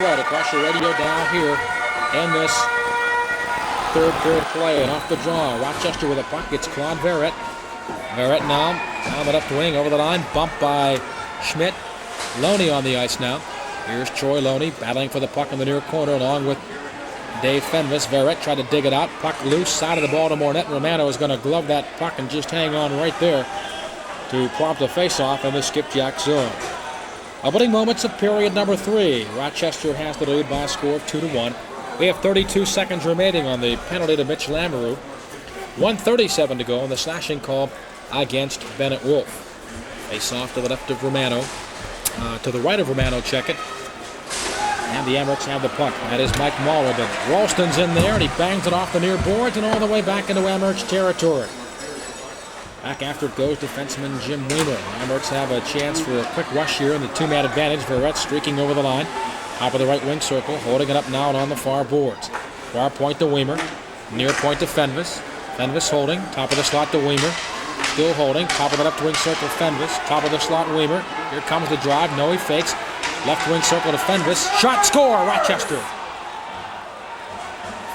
Right across your radio down here in this third period play. And off the draw, Rochester with a puck. It's Claude Verrett. Verrett now on the left wing over the line. Bumped by Schmidt. Loney on the ice now. Here's Troy Loney battling for the puck in the near corner along with Dave Fenves. Verrett tried to dig it out. Puck loose, side of the Baltimore net. Romano is going to glove that puck and just hang on right there to prompt a face-off in the Skipjacks zone. Opening moments of period number 3. Rochester has the lead by a score of 2-1. We have 32 seconds remaining on the penalty to Mitch Lamoureux. 1:37 to go on the slashing call against Bennett Wolf. Face-off to the left of Romano. To the right of Romano, check it. And the Amerks have the puck. That is Mike Mulligan. Ralston's in there, and he bangs it off the near boards and all the way back into Amerks territory. Back after it goes defenseman Jim Weimer. Amerks have a chance for a quick rush here in the two-man advantage. Verrett streaking over the line. Top of the right wing circle, holding it up now and on the far boards. Far point to Weimer. Near point to Fenves. Fenves holding. Top of the slot to Weimer. Still holding. Top of the left wing circle, Fenves. Top of the slot, Weimer. Here comes the drive. No, he fakes. Left wing circle to Fenves. Shot, score, Rochester.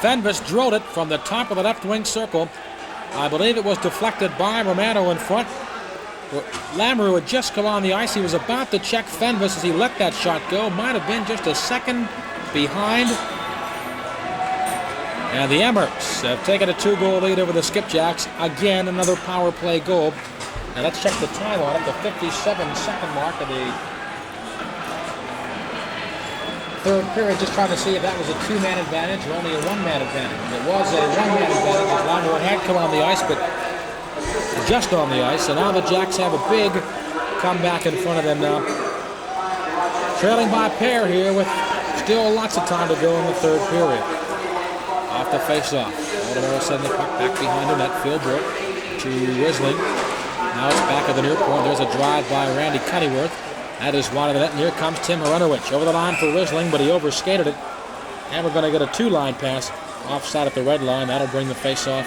Fenves drilled it from the top of the left wing circle. I believe it was deflected by Romano in front. Lamoureux had just come on the ice. He was about to check Fenves as he let that shot go. Might have been just a second behind. And the Amerks have taken a 2-goal lead over the Skipjacks. Again, another power play goal. Now let's check the time on it. The 57-second mark of the third period. Just trying to see if that was a two-man advantage or only a one-man advantage. It was a one-man advantage as Lamoureux had come on the ice, but just on the ice. And now the Jacks have a big comeback in front of them now. Trailing by a pair here with still lots of time to go in the third period. Off the face-off. Baltimore sending the puck back behind the net. Phil Brook to Risling. Now it's back at the near point. There's a drive by Randy Cunnyworth. That is wide of the net, and here comes Tim Hrunovich. Over the line for Risling, but he overskated it. And we're going to get a two-line pass offside at the red line. That'll bring the face-off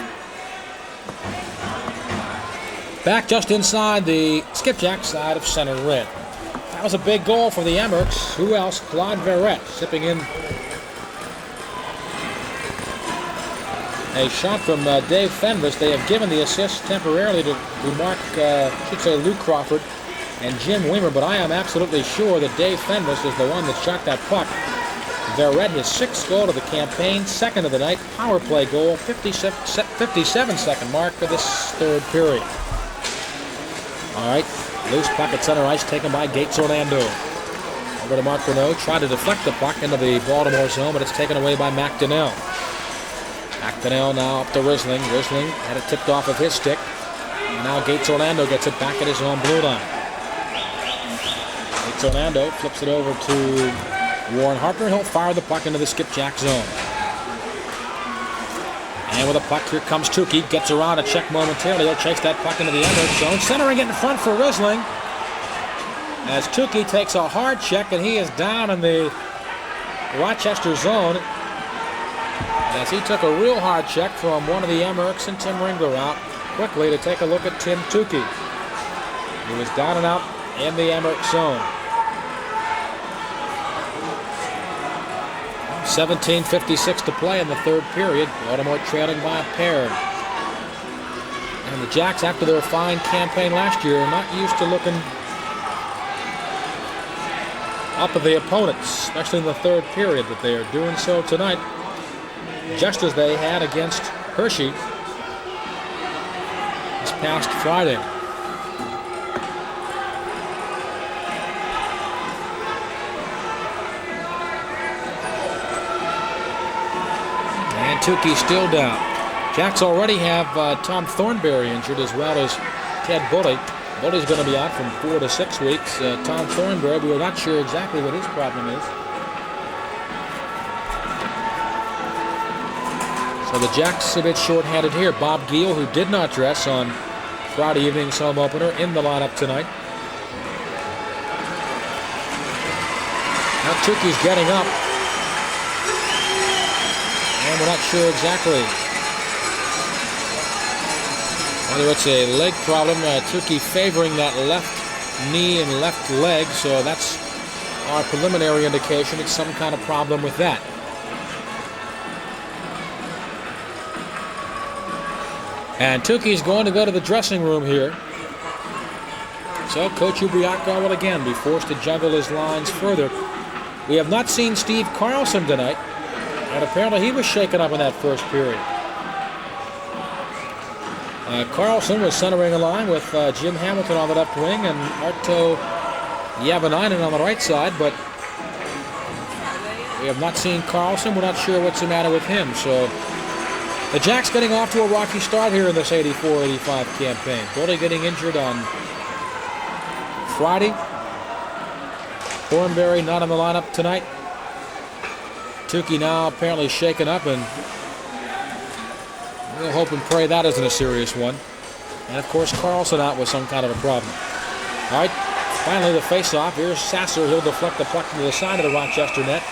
back just inside the Skipjack side of center red. That was a big goal for the Amerks. Who else? Claude Verrett sipping in a shot from Dave Fenves. They have given the assist temporarily to Luke Crawford and Jim Weimer, but I am absolutely sure that Dave Fenves is the one that shot that puck. Verrett, his 6th goal of the campaign, second of the night, power play goal, 57-second mark for this third period. All right, loose puck at center ice taken by Gates Orlando. Over to Mark Renaud, tried to deflect the puck into the Baltimore zone, but it's taken away by Mac Donnell. Mac Donnell now up to Risling. Risling had it tipped off of his stick. And now Gates Orlando gets it back at his own blue line. Gates Orlando flips it over to Warren Harper. He'll fire the puck into the Skipjack zone. And with a puck, here comes Tukey. Gets around a check momentarily. He'll chase that puck into the Amerks zone. Centering it in front for Risling. As Tukey takes a hard check, and he is down in the Rochester zone. As he took a real hard check from one of the Amerks and Tim Ringler out quickly to take a look at Tim Tukey. He was down and out in the Amerks zone. 17:56 to play in the third period. Baltimore trailing by a pair. And the Jacks, after their fine campaign last year, are not used to looking up at the opponents, especially in the third period, but they are doing so tonight, just as they had against Hershey this past Friday. And Tukey still down. Jacks already have Tom Thornberry injured, as well as Ted Bully. Bully's going to be out from 4 to 6 weeks. Tom Thornberry, we're not sure exactly what his problem is. So the Jacks a bit short-handed here. Bob Giel, who did not dress on Friday evening's home opener, in the lineup tonight. Now Tukey's getting up. And we're not sure exactly whether it's a leg problem. Tukey favoring that left knee and left leg, so that's our preliminary indication it's some kind of problem with that. And Tukey's going to go to the dressing room here. So Coach Ubriaco will again be forced to juggle his lines further. We have not seen Steve Carlson tonight, and apparently he was shaken up in that first period. Carlson was centering a line with Jim Hamilton on the left wing and Arto Yavanainen on the right side, but we have not seen Carlson. We're not sure what's the matter with him. So the Jacks getting off to a rocky start here in this 84-85 campaign. Goalie getting injured on Friday. Thornberry not in the lineup tonight. Tukey now apparently shaken up, and we'll hope and pray that isn't a serious one. And of course Carlson out with some kind of a problem. All right, finally the face-off. Here's Sasser. He'll deflect the puck to the side of the Rochester net.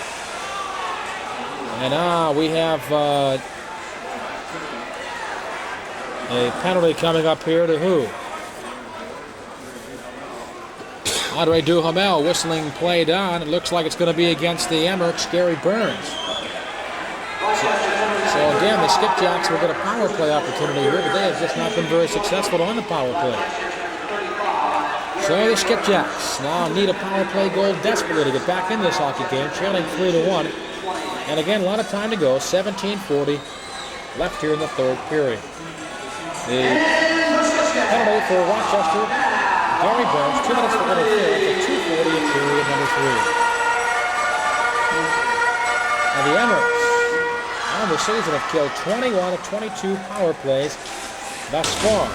And we have a penalty coming up here to who? Andre Duhamel whistling play down. It looks like it's going to be against the Emmerich, Gary Burns. So again, the Skipjacks will get a power play opportunity here, but they have just not been very successful on the power play. So the Skipjacks now need a power play goal desperately to get back in this hockey game, trailing 3-1. And again, a lot of time to go, 17:40 left here in the third period. The penalty for Rochester, Gary Burns, 2 minutes for interference at 2:40 in period number 3. And the Emirates on the season have killed 21 of 22 power plays thus far.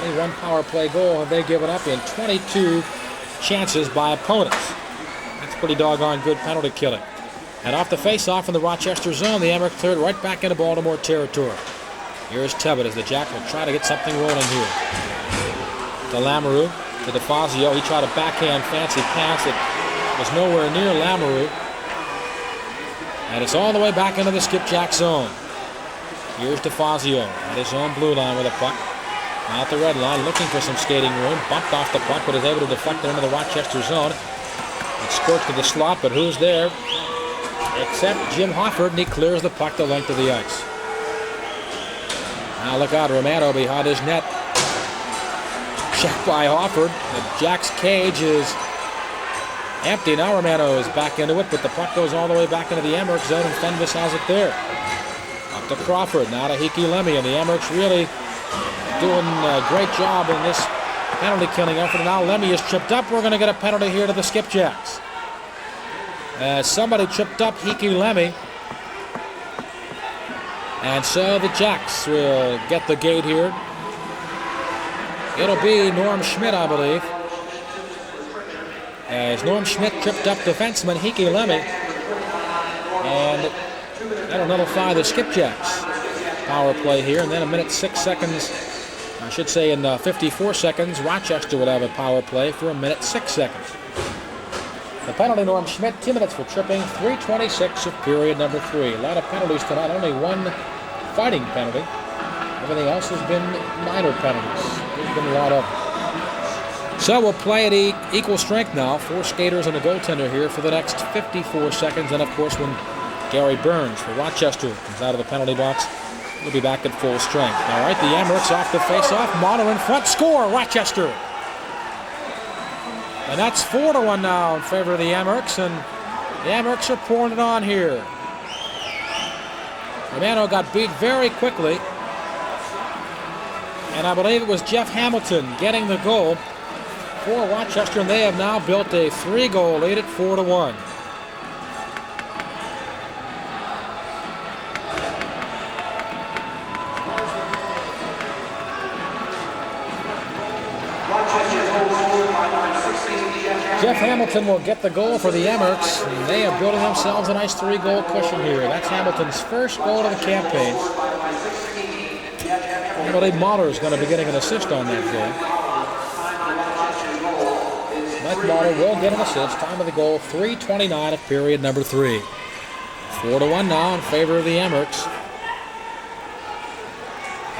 Only one power play goal have they given up in 22 chances by opponents. That's pretty doggone good penalty killing. And off the face-off in the Rochester zone, the Emmerich third right back into Baltimore territory. Here's Tebbett as the Jack will try to get something rolling here. To Lamoureux, to DeFazio. He tried a backhand fancy pass. It was nowhere near Lamoureux. And it's all the way back into the Skipjack zone. Here's DeFazio at his own blue line with a puck. Out the red line, looking for some skating room. Bumped off the puck, but is able to deflect it into the Rochester zone. It squirts to the slot, but who's there? Except Jim Hofford, and he clears the puck the length of the ice. Now look out, Romano behind his net. Checked by Hofford. The Jack's cage is empty. Now Romano is back into it, but the puck goes all the way back into the Emmerich zone, and Fenvis has it there. Up to Crawford, now to Heikki Lemmy, and the Emmerich's really doing a great job in this penalty killing effort. And now Lemmy is tripped up. We're going to get a penalty here to the Skipjacks. Somebody tripped up Heikki Lemmy. And so the Jacks will get the gate here. It'll be Norm Schmidt, I believe. As Norm Schmidt tripped up defenseman Heikki Lemmy. And that'll nullify the Skipjacks power play here. And then a minute 6 seconds, I should say in 54 seconds, Rochester would have a power play for a minute 6 seconds. The penalty, Norm Schmidt, 2 minutes for tripping, 3:26 of period number 3. A lot of penalties tonight, only one fighting penalty. Everything else has been minor penalties. There's been a lot of them. So we'll play at equal strength now. 4 skaters and a goaltender here for the next 54 seconds. And of course, when Gary Burns for Rochester comes out of the penalty box, we'll be back at full strength. All right, the Emmerichs off the face-off. Mono in front, score, Rochester. And that's 4-1 now in favor of the Emmerichs, and the Emmerichs are pouring it on here. Romano got beat very quickly, and I believe it was Jeff Hamilton getting the goal for Rochester, and they have now built a 3-goal lead at 4-1. Jeff Hamilton will get the goal for the Emmerichs, and they are building themselves a nice 3-goal cushion here. That's Hamilton's first goal of the campaign. I believe Mahler is going to be getting an assist on that goal. Mike Mahler will get an assist. Time of the goal, 3:29 of period number 3. 4-1 now in favor of the Emmerichs.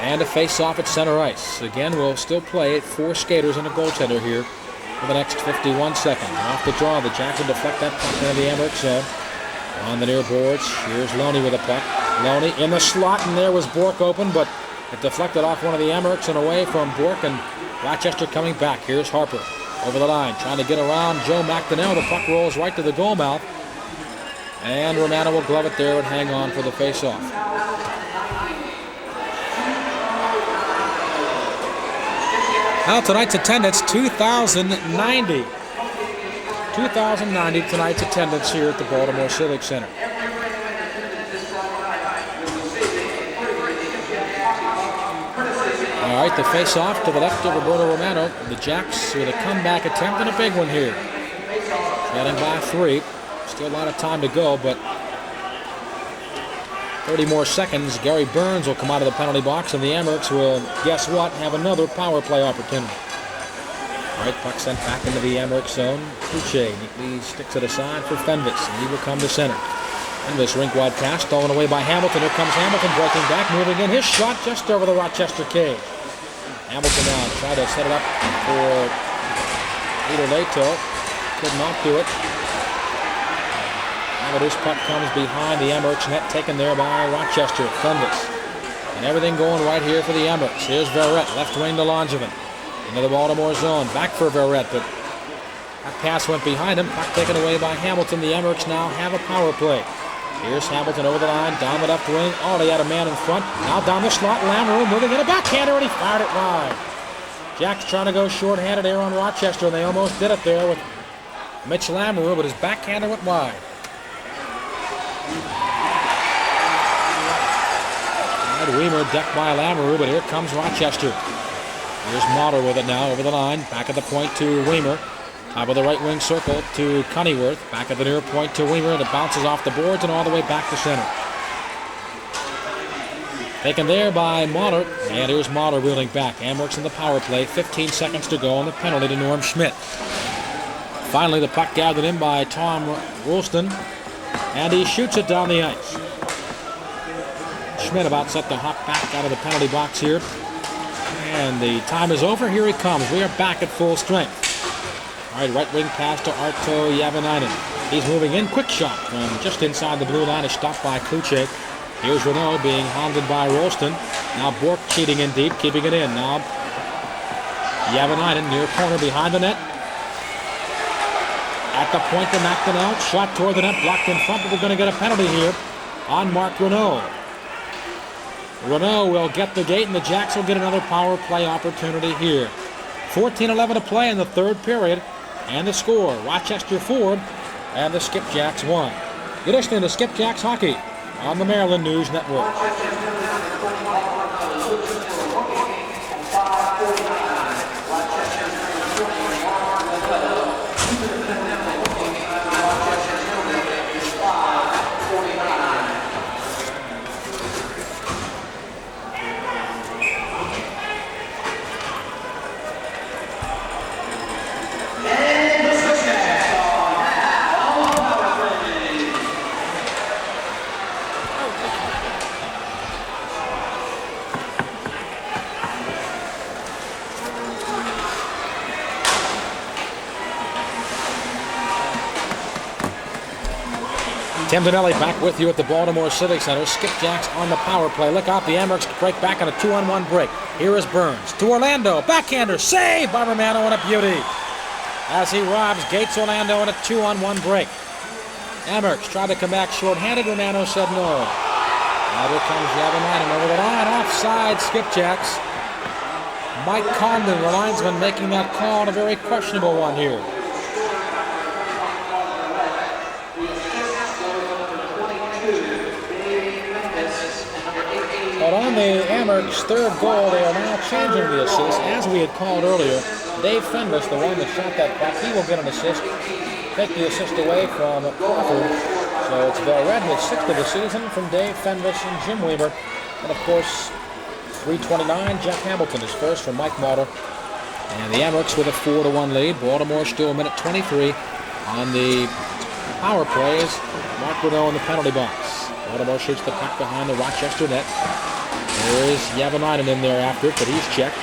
And a face-off at center ice. Again, we'll still play 4 skaters and a goaltender here for the next 51 seconds. Off the draw, the Jacks will deflect that puck into the Emmerich zone. On the near boards, here's Loney with a puck. Loney in the slot, and there was Bork open, but it deflected off one of the Emmerichs and away from Bork, and Rochester coming back. Here's Harper over the line, trying to get around Joe McDonnell. The puck rolls right to the goal mouth, and Romano will glove it there and hang on for the face-off. Now tonight's attendance, 2,090. 2,090 tonight's attendance here at the Baltimore Civic Center. All right, the face-off to the left of Roberto Romano. The Jacks with a comeback attempt and a big one here. Trailing by 3. Still a lot of time to go, but 30 more seconds. Gary Burns will come out of the penalty box, and the Emmerichs will, guess what, have another power play opportunity. All right, puck sent back into the Emmerich zone. Uche neatly sticks it aside for Fenvis, and he will come to center. Fenvis rink-wide pass, stolen away by Hamilton. Here comes Hamilton, breaking back, moving in. His shot just over the Rochester cage. Hamilton now tried to set it up for Peter Leto. Could not do it. This puck comes behind the Emmerichs net, taken there by Rochester. Fenvis. And everything going right here for the Emmerichs. Here's Verrett, left wing to Langevin. Into the Baltimore zone. Back for Verrett, but that pass went behind him. Puck taken away by Hamilton. The Emmerichs now have a power play. Here's Hamilton over the line, down the left wing. Oh, they had a man in front. Now down the slot. Lamoureux moving in a backhander, and he fired it wide. Jacks trying to go short-handed there on Rochester, and they almost did it there with Mitch Lamoureux, but his backhander went wide. Weimer decked by Lamoureux, but here comes Rochester. Here's Motter with it now over the line. Back at the point to Weimer. Top of the right wing circle to Cunnyworth. Back at the near point to Weimer, and it bounces off the boards and all the way back to center. Taken there by Motter, and here's Motter wheeling back. Emmerichs in the power play. 15 seconds to go on the penalty to Norm Schmidt. Finally, the puck gathered in by Tom Woolston, and he shoots it down the ice. Schmidt about set to hop back out of the penalty box here. And the time is over. Here he comes. We are back at full strength. All right, right wing pass to Arto Yavanainen. He's moving in. Quick shot from just inside the blue line is stopped by Kluche. Here's Renault being hounded by Rolston. Now Bork cheating in deep, keeping it in. Now Yavanainen near corner behind the net. At the point to McDonnell. Shot toward the net, blocked in front, but we're going to get a penalty here on Mark Renault. Renault will get the gate, and the Jacks will get another power play opportunity here. 14-11 to play in the third period, and the score, Rochester 4 and the Skipjacks 1. You're listening to Skipjacks Hockey on the Maryland News Network. Tim Donnelly back with you at the Baltimore Civic Center. Skipjacks on the power play. Look out, the Emmerichs break back on a 2-on-1 break. Here is Burns to Orlando. Backhander, save by Romano, and a beauty. As he robs Gates Orlando in a 2-on-1 break. Emmerichs tried to come back short-handed. Romano said no. Now here comes Yavanainen over the line. Offside, Skipjacks. Mike Condon, the linesman, making that call, and a very questionable one here. But on the Emmerichs' third goal, they are now changing the assist. As we had called earlier, Dave Fenvis, the one that shot that puck, he will get an assist. Take the assist away from Crawford. So it's Verrett, his 6th of the season, from Dave Fenvis and Jim Weimer. And of course, 3:29, Jeff Hamilton is first from Mike Motter. And the Emmerichs with a 4-1 lead. Baltimore still a minute 23 on the power plays. Mark Renault in the penalty box. Baltimore shoots the puck behind the Rochester net. There is Yavanainen in there after it, but he's checked.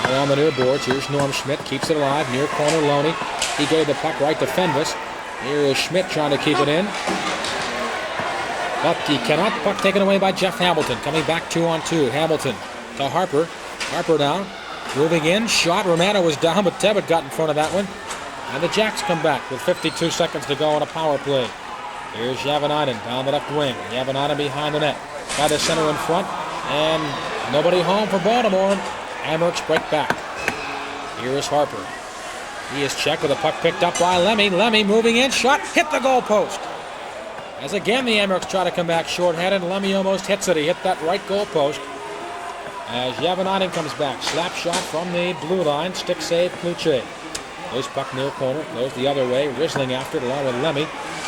Along the near boards, here's Norm Schmidt, keeps it alive, near corner, Loney. He gave the puck right to Fenves. Here is Schmidt trying to keep it in. But he cannot. Puck taken away by Jeff Hamilton. Coming back 2-on-2. Hamilton to Harper. Harper now. Moving in. Shot. Romano was down, but Tebbett got in front of that one. And the Jacks come back with 52 seconds to go on a power play. Here's Javanainen down the left wing. Javanainen behind the net. By the center in front. And nobody home for Baltimore. Amherst break back. Here is Harper. He is checked with a puck picked up by Lemmy. Lemmy moving in. Shot. Hit the goal post. As again the Amherst try to come back short-handed. Lemmy almost hits it. He hit that right goal post. As Javanainen comes back. Slap shot from the blue line. Stick save, Kluche. Loose puck near corner. Goes the other way. Risling after it along with Lemmy.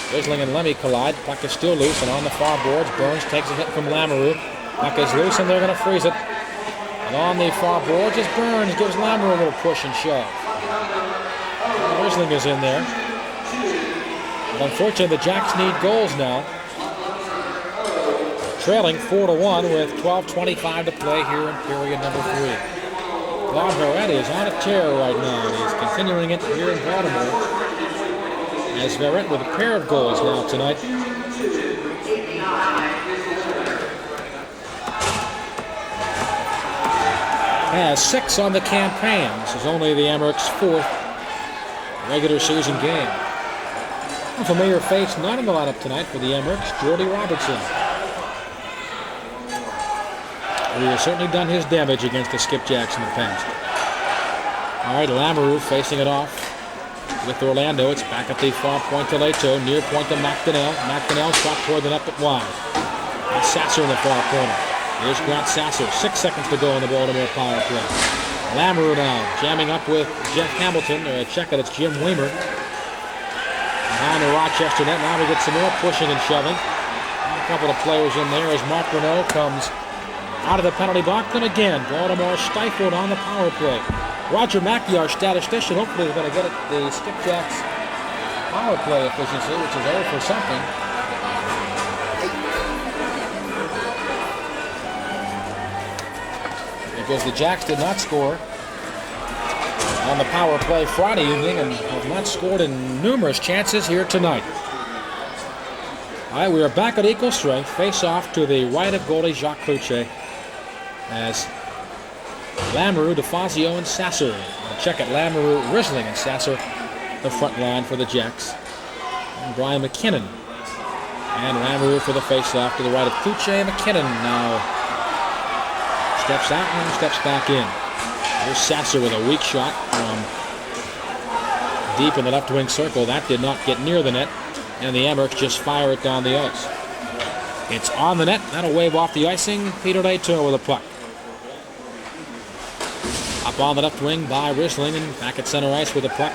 Risling and Lemmy collide. Puck is still loose and on the far boards. Burns takes a hit from Lamoureux. Puck is loose and they're going to freeze it. And on the far boards is Burns. Gives Lamoureux a little push and shove. Risling is in there. But unfortunately, the Jacks need goals now. Trailing 4-1 with 12:25 to play here in period number 3. Claude Verret is on a tear right now, and he's continuing it here in Baltimore. As Verret with a pair of goals now tonight. Has 6 on the campaign. This is only the Amherst's 4th regular season game. A familiar face not in the lineup tonight for the Amherst, Jordy Robertson. He has certainly done his damage against the Skipjacks in the past. All right, Lamoureux facing it off with Orlando. It's back at the far point to Leto, near point to McDonnell. McDonnell shot toward the net but wide. And Sasser in the far corner. Here's Grant Sasser. 6 seconds to go in the Baltimore power play. Lamoureux now jamming up with Jeff Hamilton. Check it, it's Jim Weimer. Behind the Rochester net. Now we get some more pushing and shoving. A couple of players in there as Mark Renault comes out of the penalty box. And again, Baltimore stifled on the power play. Roger Mackey, our statistician, hopefully is going to get it the Skipjacks power play efficiency, which is 0 for something. Because the Jacks did not score on the power play Friday evening and have not scored in numerous chances here tonight. All right, we are back at equal strength. Face off to the right of goalie Jacques Kluche as Lamoureux, DeFazio, and Sasser. Check it, Lamoureux, Risling, and Sasser, the front line for the Jacks. And Brian McKinnon. And Lamoureux for the face-off to the right of Kluche. McKinnon now steps out and steps back in. Here's Sasser with a weak shot from deep in the left wing circle. That did not get near the net, and the Amherst just fire it down the ice. It's on the net. That'll wave off the icing. Peter Leto with a puck. Up on the left wing by Risling, and back at center ice with a puck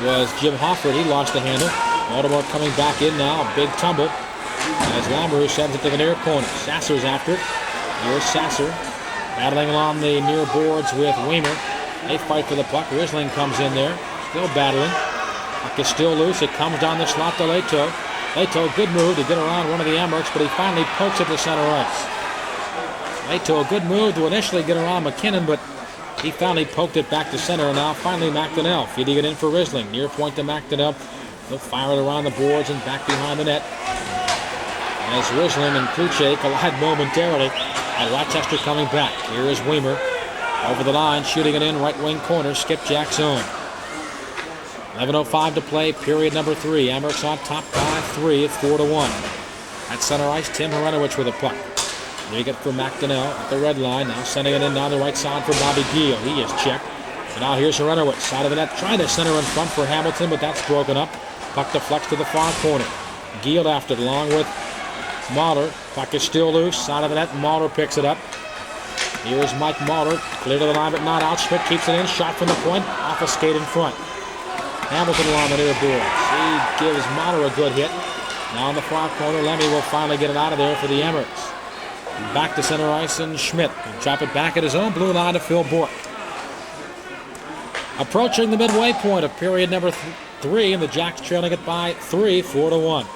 was Jim Hofford. He lost the handle. Baltimore coming back in now. A big tumble as Lamoureux sends it to the near corner. Sasser's after it. Here's Sasser battling along the near boards with Weimer. They fight for the puck. Risling comes in there, still battling. Puck is still loose. It comes down the slot to Leto. Leto, good move to get around one of the Amherst, but he finally pokes it to center ice. Leto, a good move to initially get around McKinnon, but he finally poked it back to center, and now finally McDonnell feeding it in for Risling. Near point to McDonnell. He'll fire it around the boards and back behind the net. As Risling and Kluche collide momentarily, and Rochester coming back. Here is Weimer over the line, shooting it in right wing corner, Skipjack zone. 11:05 to play, period number 3. Amherst on top by 3 at 4-1. At center ice, Tim Hrenowich with a puck. They get for McDonnell at the red line, now sending it in down the right side for Bobby Giel. He is checked. And now here's Hrenowich, side of the net, trying to center in front for Hamilton, but that's broken up. Puck deflects to the far corner. Giel after it, along with Mahler. Puck is still loose, side of the net, Mahler picks it up. Here is Mike Mahler, clear to the line but not out. Schmidt keeps it in, shot from the point, off a skate in front. Hamilton along the near boards. He gives Mahler a good hit. Now in the far corner, Lemmy will finally get it out of there for the Amherst. Back to center ice, and Schmidt will drop it back at his own blue line to Phil Bourque. Approaching the midway point of period number 3, and the Jacks trailing it by 3, 4-1.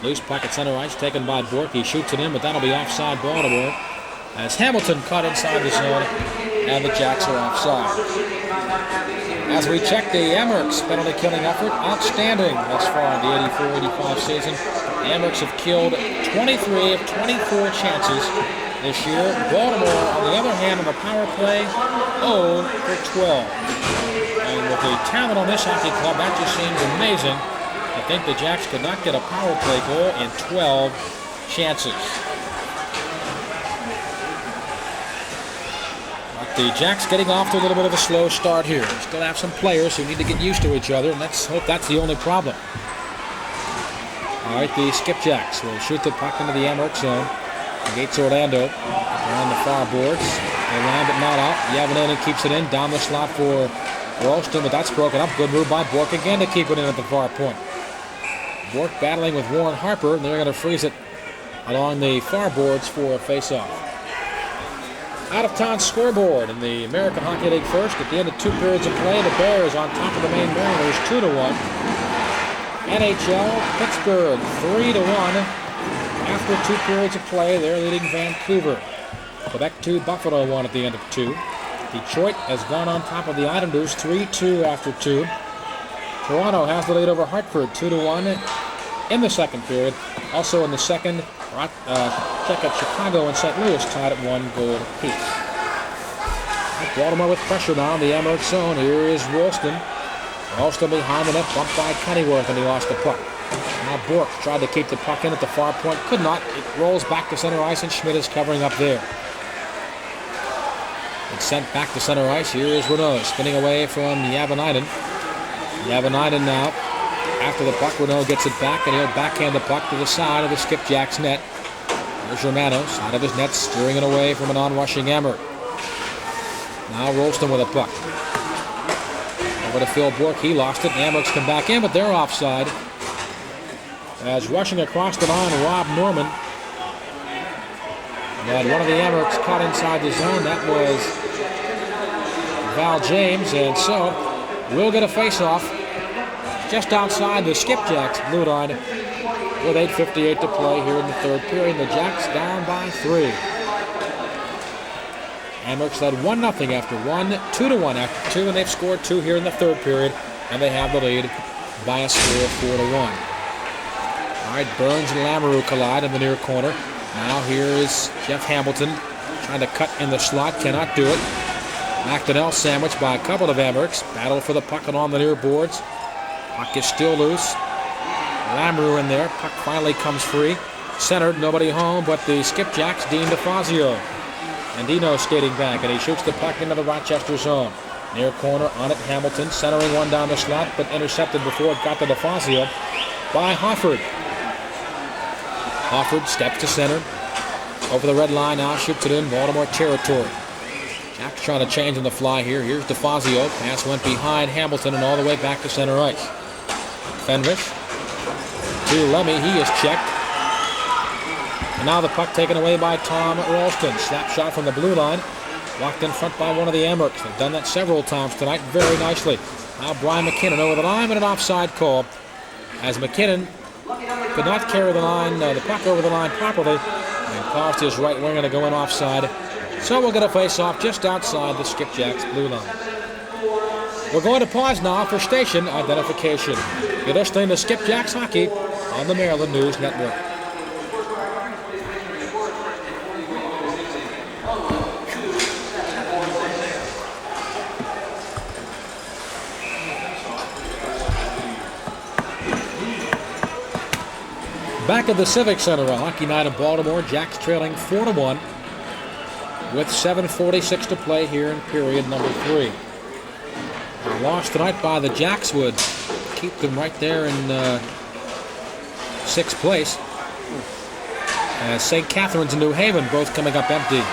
Loose puck at center ice taken by Bourque. He shoots it in, but that'll be offside Baltimore. as Hamilton caught inside the zone, and the Jacks are offside. As we check the Amerks penalty killing effort, outstanding thus far in the 84-85 season. The Amerks have killed 23 of 24 chances this year. Baltimore, on the other hand, on the power play, 0 for 12. And with the talent on this hockey club, that just seems amazing. I think the Jacks could not get a power play goal in 12 chances. But the Jacks getting off to a little bit of a slow start here. Still have some players who need to get used to each other, and let's hope that's the only problem. All right, the Skipjacks will shoot the puck into the Amerks zone. Gates Orlando around the far boards. They land it not out. Yavanainen keeps it in. Down the slot for Ralston, but that's broken up. Good move by Bork again to keep it in at the far point. Bork battling with Warren Harper, and they're going to freeze it along the far boards for a face-off. Out-of-town scoreboard in the American Hockey League first. At the end of 2 periods of play, the Bears on top of the Maine Mariners 2-1. NHL, Pittsburgh 3-1. After 2 periods of play, they're leading Vancouver. Quebec 2, Buffalo 1 at the end of 2. Detroit has gone on top of the Islanders 3-2 after 2. Toronto has the lead over Hartford 2-1 in the second period. Also in the second, check out Chicago and St. Louis tied at 1 goal apiece. Baltimore with pressure now in the Amerks zone. Here is Ralston. Ralston behind the net, bumped by Kennyworth, and he lost the puck. Now Bork tried to keep the puck in at the far point. Could not. It rolls back to center ice, and Schmidt is covering up there. It's sent back to center ice. Here is Renault spinning away from Yavanainen. Yavanainen now, after the puck, Renault gets it back, and he'll backhand the puck to the side of the Skipjacks net. There's Romano, side of his net, steering it away from an onrushing Amerk. Now Ralston with a puck. Over to Phil Bork, he lost it. The Amerks come back in, but they're offside. As rushing across the line, Rob Norman. But one of the Amerks caught inside the zone. That was Val James, and so we'll get a face-off just outside the Skipjacks blue line with 8:58 to play here in the third period. The Jacks down by 3. Amerks led 1-0 after 1, 2-1 after 2, and they've scored 2 here in the third period, and they have the lead by a score of 4-1. All right, Burns and Lamoureux collide in the near corner. Now here is Jeff Hamilton trying to cut in the slot, cannot do it. McDonnell sandwiched by a couple of Amerks. Battle for the puck along the near boards. Puck is still loose. Lamoureux in there. Puck finally comes free. Centered, nobody home, but the Skipjacks, Dean DeFazio. And Dino skating back, and he shoots the puck into the Rochester zone. Near corner, on it, Hamilton, centering one down the slot, but intercepted before it got to DeFazio by Hofford. Hofford steps to center. Over the red line now, shoots it in Baltimore territory. Jacks trying to change on the fly here. Here's DeFazio. Pass went behind Hamilton and all the way back to center ice. Fenwish to Lemmy. He is checked. And now the puck taken away by Tom Ralston. Slap shot from the blue line. Walked in front by one of the Amerks. They've done that several times tonight very nicely. Now Brian McKinnon over the line, and an offside call. As McKinnon could not carry the puck over the line properly, and caused his right winger to go in offside. So we'll get a face-off just outside the Skipjacks blue line. We're going to pause now for station identification. You're listening to Skipjacks Hockey on the Maryland News Network. Back at the Civic Center, a hockey night in Baltimore. Jacks trailing 4-1 with 7:46 to play here in period number 3. A loss tonight by the Jacks would keep them right there in 6th place. St. Catharines and New Haven both coming up empty.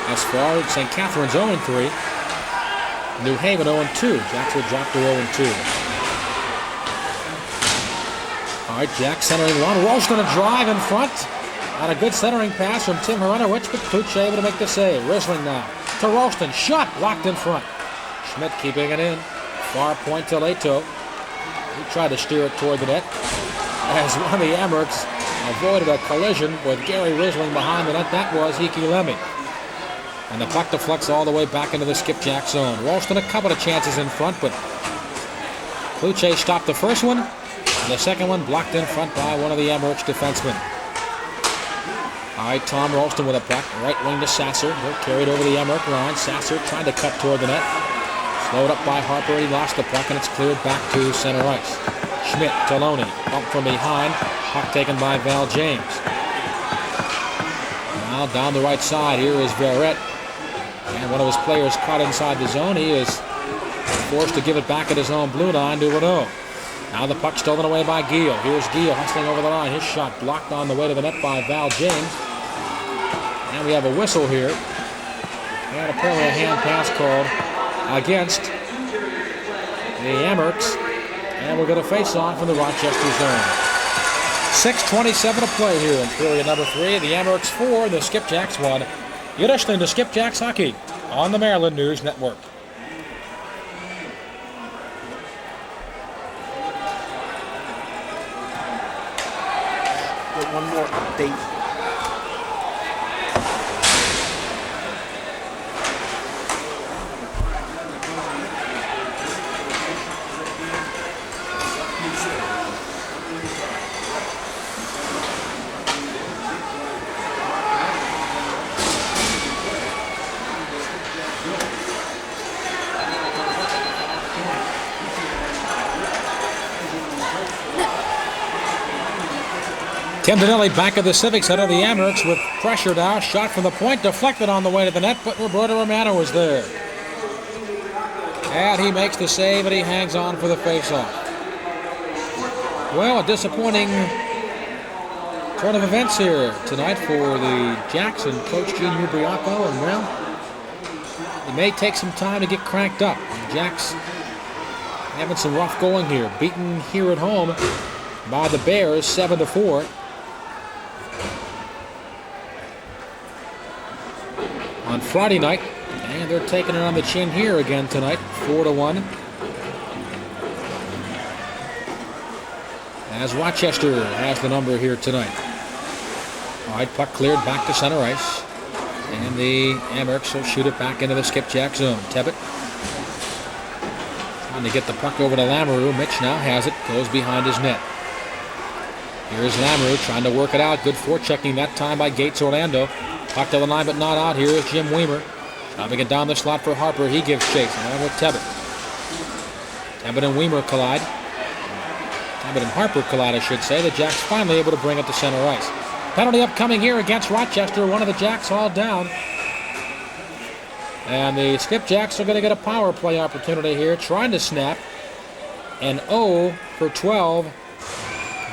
As far as St. Catharines 0-3, New Haven 0-2. Jacks would drop to 0-2. All right, Jack centering one. Ralston a drive in front. On a good centering pass from Tim Hronowicz, but Pooch able to make the save. Risling now to Ralston. Shot blocked in front. Schmidt keeping it in. Far point to Leto. He tried to steer it toward the net. As one of the Amerks avoided a collision with Gary Risling behind the net. That was Hiki Lemmy. And the puck deflects all the way back into the Skipjack zone. Ralston a couple of chances in front, but Kluche stopped the first one. And the second one blocked in front by one of the Emmerich defensemen. All right, Tom Ralston with a puck. Right wing to Sasser. He'll carry it over the Emmerich line. Sasser trying to cut toward the net. Slowed up by Harper. He lost the puck, and it's cleared back to center ice. Schmidt, Taloni, bump from behind. Puck taken by Val James. Now down the right side, here is Verrett. And one of his players caught inside the zone. He is forced to give it back at his own blue line to Renault. Now the puck stolen away by Giel. Here's Giel hustling over the line. His shot blocked on the way to the net by Val James. And we have a whistle here. And apparently a hand pass called against the Emmerichs. And we're going to face off in the Rochester zone. 6:27 to play here in period number 3. The Emmerichs 4, the Skipjacks 1. You're listening to Skipjacks Hockey on the Maryland News Network. One more update. Tim Donnelly back at the Civic Center. The Emmerichs with pressure now. Shot from the point, deflected on the way to the net, but Roberto Romano was there. And he makes the save, and he hangs on for the faceoff. Well, a disappointing turn of events here tonight for the Jacks and Coach Gene Ubriaco. And, well, it may take some time to get cranked up. The Jacks having some rough going here. Beaten here at home by the Bears 7-4. On Friday night, and they're taking it on the chin here again tonight, 4-1. As Rochester has the number here tonight. All right, puck cleared back to center ice, and the Emmerichs will shoot it back into the Skipjack zone. Tebbett trying to get the puck over to Lamoureux. Mitch now has it, goes behind his net. Here's Lamoureux trying to work it out. Good forechecking that time by Gates Orlando. Puck to the line, but not out. Here is Jim Weimer. Driving it down the slot for Harper. He gives chase along with Tebbett. Tebbett and Weimer collide. Tebbett and Harper collide, I should say. The Jacks finally able to bring it to center ice. Penalty upcoming here against Rochester. One of the Jacks hauled down. And the Skipjacks are going to get a power play opportunity here. Trying to snap. And 0 for 12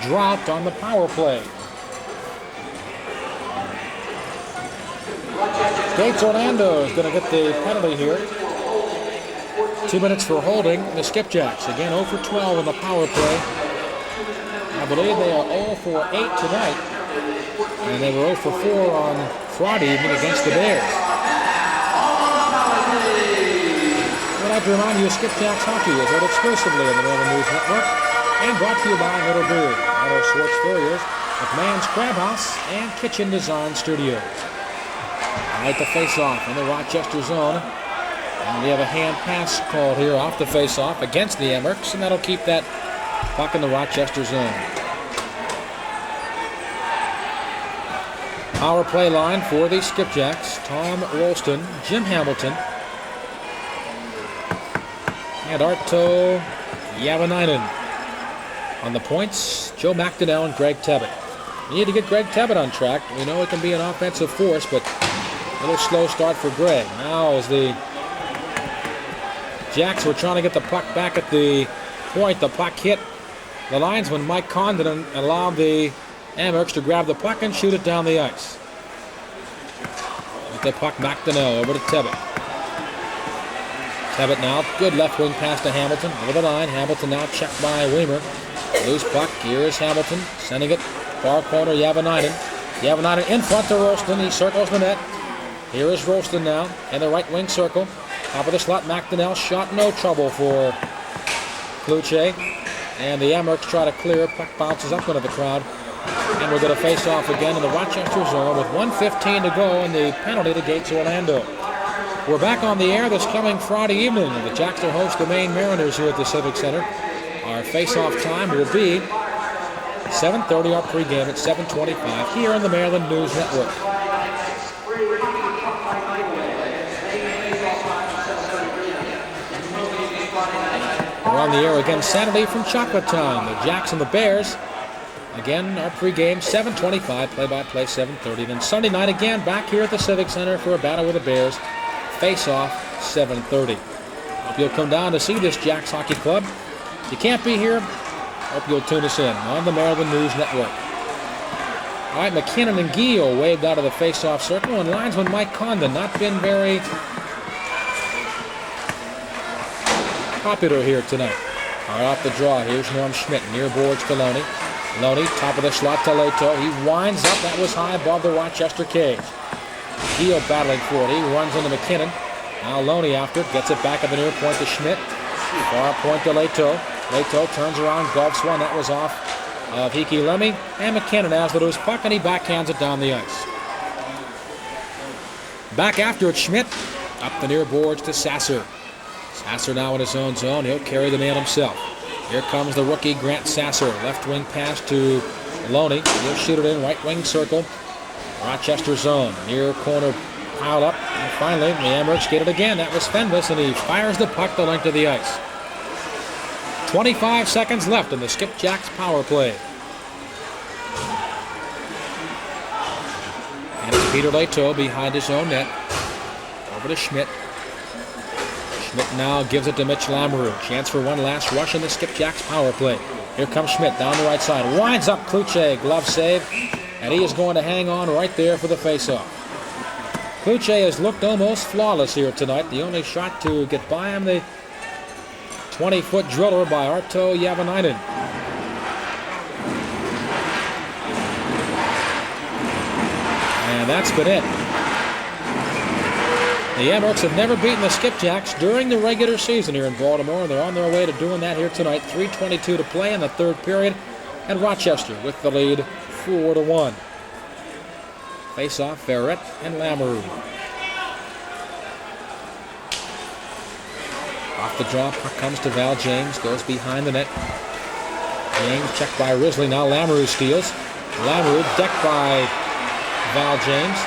dropped on the power play. Gates Orlando is going to get the penalty here. 2 minutes for holding the Skipjacks. Again, 0 for 12 on the power play. I believe they are 0 for 8 tonight. And they were 0 for 4 on Friday evening against the Bears. I'd like to remind you, Skipjacks Hockey is heard exclusively on the Maryland News Network and brought to you by Little Beard, Otto Schwartz Furriers, McMahon's Crab House, and Kitchen Design Studio. All right, the face-off in the Rochester zone. And we have a hand pass called here off the face-off against the Emmerichs, and that'll keep that puck in the Rochester zone. Power play line for the Skipjacks. Tom Ralston, Jim Hamilton, and Arto Yavanainen. On the points, Joe McDonnell and Greg Tebbett. We need to get Greg Tebbett on track. We know it can be an offensive force, but a little slow start for Greg. Now as the Jacks were trying to get the puck back at the point, the puck hit the linesman, Mike Condon, and allowed the Emmerichs to grab the puck and shoot it down the ice. With the puck, McDonnell over to Tebbett. Tebbett now, good left wing pass to Hamilton, over the line. Hamilton now checked by Weimer. Loose puck, here is Hamilton, sending it far corner, Yavanainen. Yavanainen in front to Ralston, he circles the net. Here is Ralston now, in the right wing circle. Top of the slot, McDonnell, shot no trouble for Kluche. And the Emmerichs try to clear, puck bounces up into the crowd. And we're going to face off again in the Rochester zone with 1:15 to go, and the penalty to Gates Orlando. We're back on the air this coming Friday evening. The Jacks will host the Maine Mariners here at the Civic Center. Our face-off time will be 7:30. Our pregame at 7:25 here on the Maryland News Network. We're on the air again Saturday from Chocolatown. The Jacks and the Bears. Again, our pregame 7:25, play-by-play 7:30. Then Sunday night again back here at the Civic Center for a battle with the Bears. Face-off 7:30. Hope you'll come down to see this Jacks Hockey Club. If you can't be here, hope you'll tune us in on the Maryland News Network. All right, McKinnon and Giel waved out of the face-off circle, and linesman Mike Condon not been very popular here tonight. All right, off the draw, here's Norm Schmidt, near boards to Loney. Loney, top of the slot to Leto. He winds up, that was high above the Rochester cage. Giel battling for it, he runs into McKinnon. Now Loney after it, gets it back at the near point to Schmidt. Far point to Leto. Leto turns around, gulps one, that was off of Hickey Lemmy. And McKinnon has the loose puck, and he backhands it down the ice. Back after it, Schmidt, up the near boards to Sasser. Sasser now in his own zone, he'll carry the man himself. Here comes the rookie Grant Sasser. Left wing pass to Loney. He'll shoot it in, right wing circle. Rochester zone. Near corner pile up. And finally, the Amherst get it again. That was Fenves, and he fires the puck the length of the ice. 25 seconds left in the Skipjacks power play. And it's Peter Leto behind his own net. Over to Schmidt. Schmidt now gives it to Mitch Lamoureux. Chance for one last rush in the Skipjacks power play. Here comes Schmidt down the right side. Winds up Kluche. Glove save. And he is going to hang on right there for the faceoff. Kluche has looked almost flawless here tonight. The only shot to get by him, the 20-foot driller by Arto Javanainen. And that's been it. The Amherst have never beaten the Skipjacks during the regular season here in Baltimore, and they're on their way to doing that here tonight. 3:22 to play in the third period, and Rochester with the lead 4-1. Face-off, Verrett and Lamoureux. Off the draw, puck comes to Val James, goes behind the net. James checked by Risley, now Lamoureux steals. Lamoureux decked by Val James.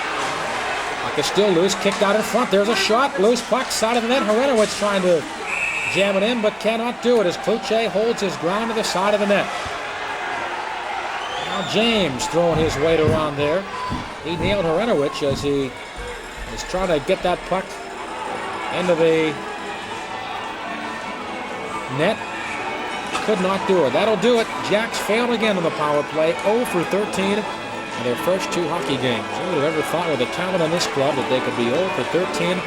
Puck is still loose, kicked out in front. There's a shot, loose puck, side of the net. Horenowitz trying to jam it in, but cannot do it as Kluche holds his ground to the side of the net. Now James throwing his weight around there. He nailed Horenowitz as he is trying to get that puck into the net. Could not do it. That'll do it. Jacks failed again on the power play. 0 for 13 in their first two hockey games. Who would have ever thought with the talent on this club that they could be 0 for 13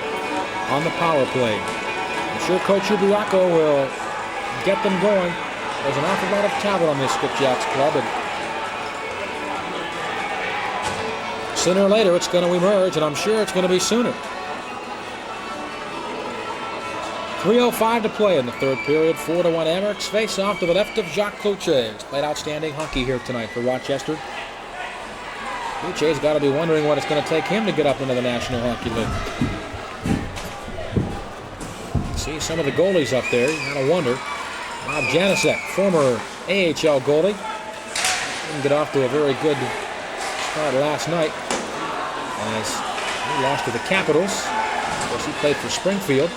on the power play? I'm sure Coach Ubiaco will get them going. There's an awful lot of talent on this Skipjacks club, and sooner or later it's going to emerge, and I'm sure it's going to be sooner. 3:05 to play in the third period. 4-1 Amherst. Face off to the left of Jacques Kluche. He's played outstanding hockey here tonight for Rochester. Kluche's got to be wondering what it's going to take him to get up into the National Hockey League. See some of the goalies up there. You got to wonder. Bob Janicek, former AHL goalie. Didn't get off to a very good start last night as he lost to the Capitals. Of course, he played for Springfield.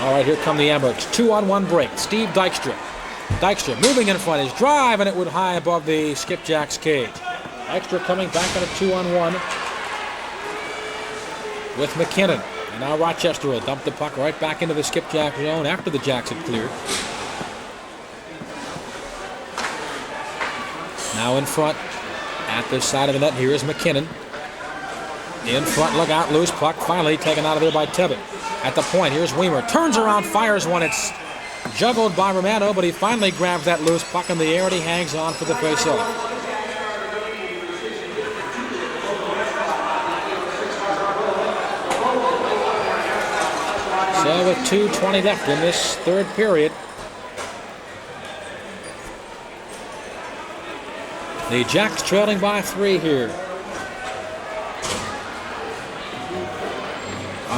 All right, here come the Amherst. 2-on-1 break. Steve Dykstra. Dykstra moving in front. His drive, and it went high above the Skipjacks cage. Dykstra coming back on a 2-on-1 with McKinnon. And now Rochester will dump the puck right back into the Skipjack zone after the Jacks had cleared. Now in front at this side of the net. Here is McKinnon. In front, look out, loose puck. Finally taken out of there by Tebbett. At the point, here's Weimer. Turns around, fires one. It's juggled by Romano, but he finally grabs that loose puck in the air and he hangs on for the face-off. So with 2:20 left in this third period, the Jacks trailing by 3 here.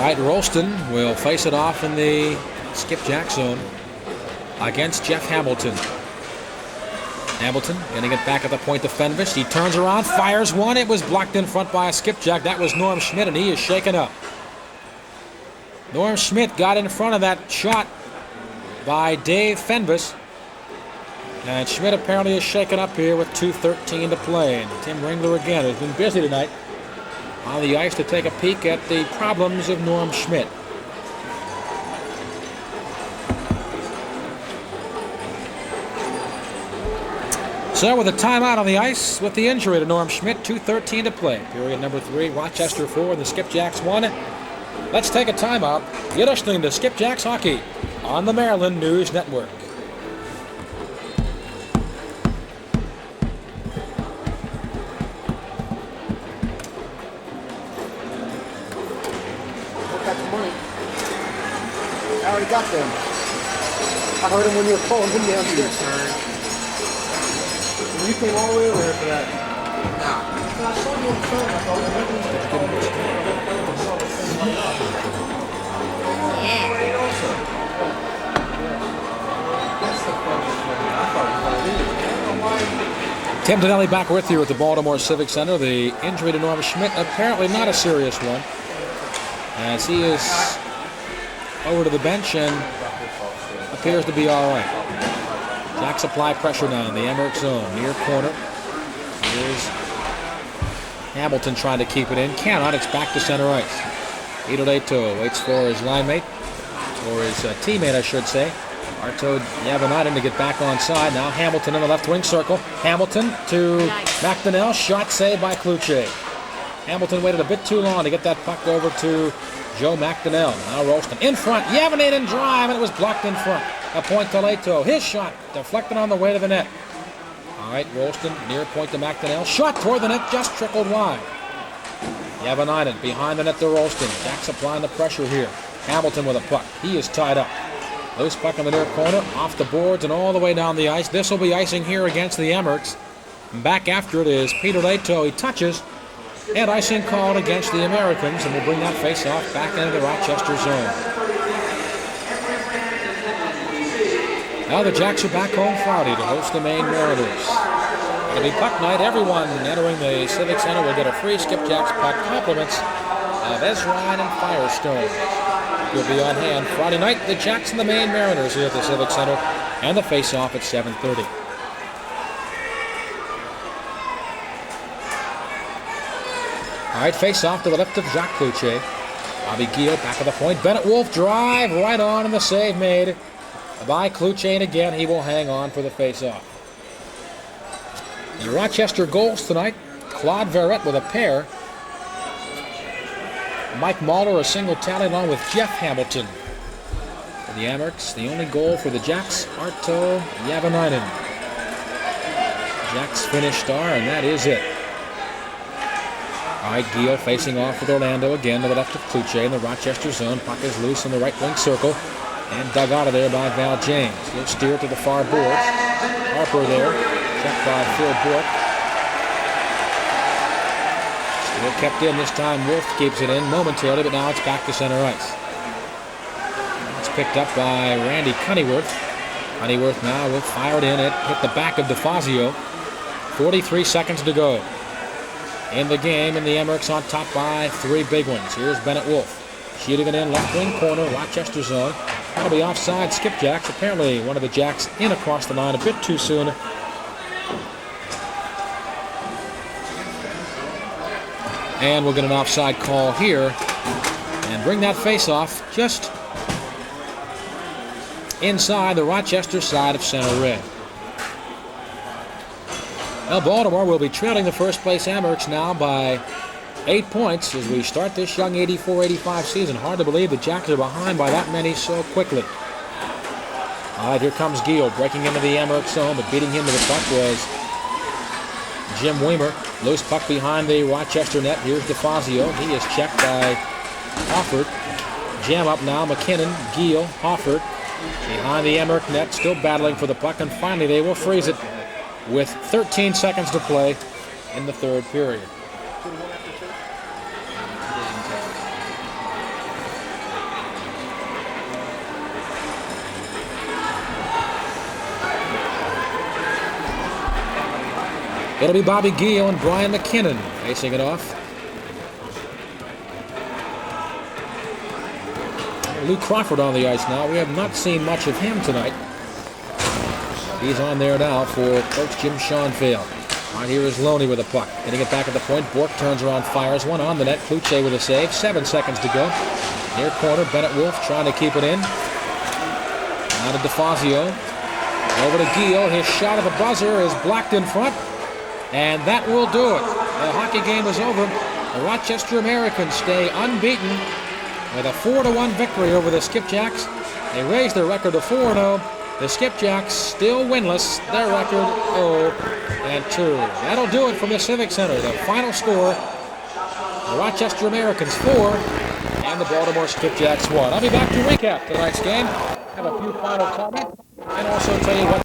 right, Rolston will face it off in the skipjack zone against Jeff Hamilton. Hamilton getting it back at the point to Fenves. He turns around, fires one. It was blocked in front by a skipjack. That was Norm Schmidt, and he is shaken up. Norm Schmidt got in front of that shot by Dave Fenves. And Schmidt apparently is shaken up here with 2:13 to play. And Tim Ringler again has been busy tonight on the ice to take a peek at the problems of Norm Schmidt. So with a timeout on the ice with the injury to Norm Schmidt, 2:13 to play. Period number 3, Rochester 4, the Skipjacks 1. Let's take a timeout. You're listening to Skipjacks Hockey on the Maryland News Network. I already got them. I heard them when you were calling them downstairs. You came all the way over here for that. Nah. I saw you on the phone. I thought Tim Donnelly back with you at the Baltimore Civic Center. The injury to Norm Schmidt apparently not a serious one, as he is over to the bench and appears to be all right. Jacks apply pressure now in the Emmerich zone, near corner. Here's Hamilton trying to keep it in. Cannot. It's back to center ice. Ito waits for his line mate, or his teammate, I should say, Arto Yavanainen, to get back on side. Now Hamilton in the left wing circle. Hamilton to McDonnell. Shot saved by Cloutier. Hamilton waited a bit too long to get that puck over to Joe McDonnell. Now Rolston in front. Yavanainen drive, and it was blocked in front. A point to Leto. His shot deflected on the way to the net. All right, Rolston near point to McDonnell. Shot toward the net, just trickled wide. Yavanainen behind the net to Rolston. Jacks applying the pressure here. Hamilton with a puck. He is tied up. Loose puck in the near corner, off the boards and all the way down the ice. This will be icing here against the Emmerichs. Back after it is Peter Leto. He touches, and icing called against the Americans, and will bring that face-off back into the Rochester zone. Now the Jacks are back home Friday to host the Maine Mariners. It'll be puck night. Everyone entering the Civic Center will get a free Skipjacks puck, compliments of Ezrine and Firestone. You'll be on hand Friday night. The Jacks and the Maine Mariners here at the Civic Center, and the face-off at 7:30. All right, face-off to the left of Jacques Cloutier. Bobby Giel back at the point. Bennett Wolf drive right on, and the save made by Cloutier, and again he will hang on for the face-off. The Rochester goals tonight: Claude Verrett with a pair, Mike Mahler a single tally along with Jeff Hamilton. For the Emmerichs, the only goal for the Jacks, Arto Yavanainen. Jacks finished star, and that is it. All right, Giel facing off with Orlando again to the left of Cloutier in the Rochester zone. Puck is loose in the right wing circle and dug out of there by Val James. He'll steer to the far boards. Harper there, checked by Phil Bork. Still kept in this time. Wolf keeps it in momentarily, but now it's back to center ice. It's picked up by Randy Cunnyworth. Cunnyworth now will fire it in. It hit the back of DeFazio. 43 seconds to go in the game, and the Emmerichs on top by 3 big ones. Here's Bennett Wolf. Shooting it in left wing corner, Rochester zone. That'll be offside Skipjacks. Apparently one of the Jacks in across the line a bit too soon. And we'll get an offside call here and bring that face-off just inside the Rochester side of center red. Now Baltimore will be trailing the first place Emmerichs now by 8 points as we start this young 84-85 season. Hard to believe the Jacks are behind by that many so quickly. All right, here comes Giel breaking into the Emmerich zone, but beating him to the puck was Jim Weimer. Loose puck behind the Rochester net. Here's DeFazio. He is checked by Hofford. Jam up now, McKinnon, Giel, Hofford. Behind the Emmerich net, still battling for the puck, and finally they will freeze it with 13 seconds to play in the third period. It'll be Bobby Gio and Brian McKinnon facing it off. Lou Crawford on the ice now. We have not seen much of him tonight. He's on there now for Coach Jim Schoenfeld. Right here is Loney with the puck. Getting it back at the point. Bork turns around, fires one on the net. Kluche with a save. 7 seconds to go. Near corner, Bennett Wolf trying to keep it in. Now to DeFazio. Over to Gio. His shot at the buzzer is blocked in front. And that will do it. The hockey game is over. The Rochester Americans stay unbeaten with a 4-1 victory over the Skipjacks. They raised their record to 4-0. The Skipjacks still winless. Their record 0-2. That'll do it from the Civic Center. The final score, the Rochester Americans 4 and the Baltimore Skipjacks 1. I'll be back to recap tonight's game, have a few final comments, and also tell you what